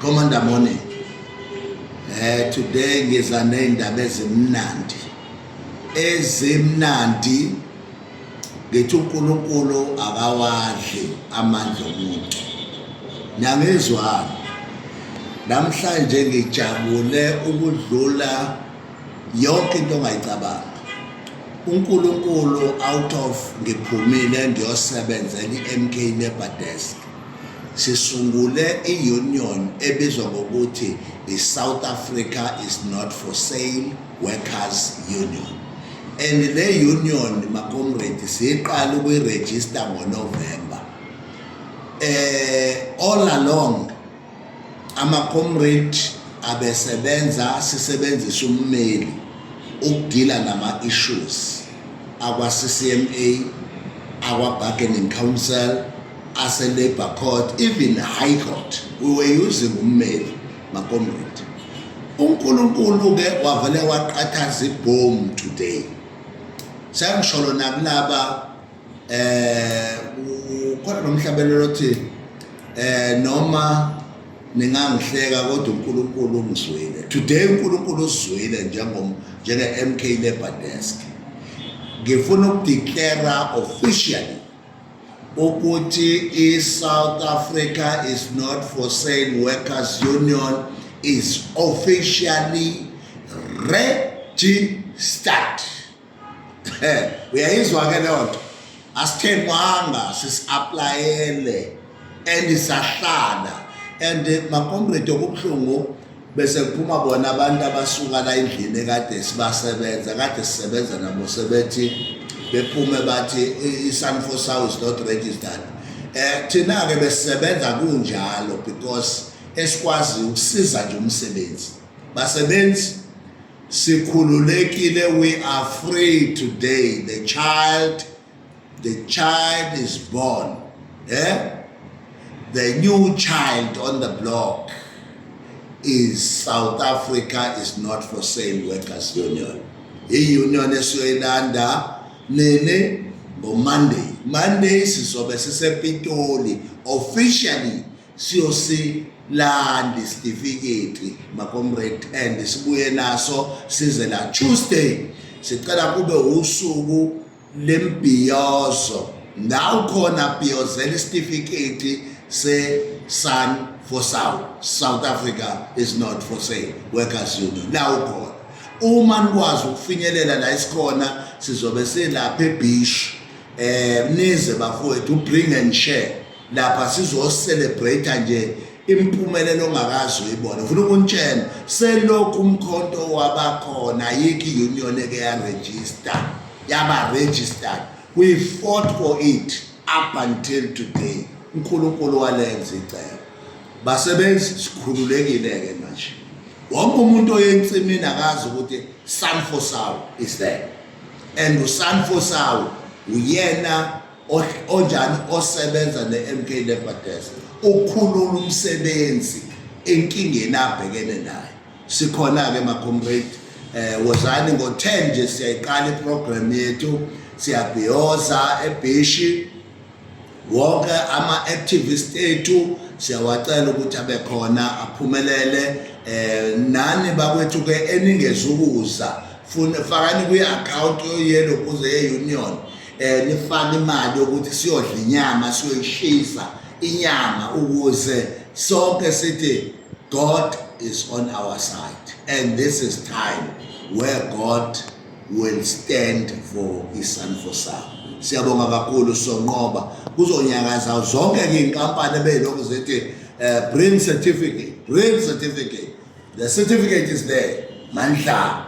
Commander Morning. Today ngiza neindaba ezimnandi ngithi uNkulunkulu akawadli amandla omuntu. Niyangizwa? Namhlanje ngijabule ukudlula yonke into ongayicabanga. uNkulunkulu out of ngiphumile ngiyosebenzela iMK Labour Desk. Sisungule iunion ebizwa ngokuthi iSouth Africa is not for sale workers union. And le union my comrades siqala ukuyiregister ngoNovember. All along ama comrade abesebenza sisebenzisa ummeli ukudila nama issues akwa CCMA, our bargaining council, as a labor court, even high court. We were using ummeli my comrade. uNkulunkulu ke wavele waqathaza ibomb today. Sengisholo nakulaba ukhona nomhlabelelo othi noma ningangihleka kodwa uNkulunkulu ungizwile. Today uNkulunkulu uzwile njenge MK Labour Desk. Ngifuna ukudeclare officially ukuthi iSouth Africa is not for sale workers union is officially registered. Uyayizwa ke lonto? Asithengwanga sisi-applyele and isahlala. And makomrade okubuhlungu bese kuphuma bona abantu abasuka la endlini ekade sibasebenza kade sisebenza nabo sebethi bephume bathi iSanfosao is not registered. Thina ke besisebenza kunjalo because esikwazi ukusiza nje umsebenzi. Basebenzi sikhululekile, we are free today. The child is born. The new child on the block is South Africa is not for sale workers union. I-union esiyoyilanda nene Monday sizobe sisePitoli officially siyosilanda certificate my comrade and sibuye naso size la Tuesday sicela kube usuku lembhiyozo la ukhona bhiyozela certificate se Sanfosao. South Africa is not for sale workers union la ukhona. Uma nikwazi ukufinyelela la isikhona sizobe selapha eBish nize bafowethu bring and share lapha sizo celebrate nje impumelelo ongakazi uyibona. Ufuna ukunitshela selokhu umkhonto wabakhona yiki union eke ya register yaba registered. We fought for it up until today. uNkulunkulu walenza icebo. Basebenzi sikhululekile ke manje. Wonke umuntu oyentsimini akazi ukuthi Sanfosao is there. And uSanfosao uyena onjani osebenza neMK Labour Desk ukhulula umsebenzi enkingeni abhekene nayo. Sikhona ke ma comrade wozani ngo10 nje siyayiqala iprogram yethu siyabhiyoza eBhishi. Wonke ama activists ethu siyawacela ukuthi abe khona aphumelele. Nani bakwethu ke eningezukuza fakani kwi-account yoyelo kuze ye-union nifake imali yokuthi siyodla inyama siyoyishisa inyama ukuze sonke sithi God is on our side and this is time where God will stand for iSanfosao. Siyabonga kakhulu sonqoba kuzonyakaza zonke ke inkampani ebeyilokhu zithi bring certificate. The certificate is there. Mandla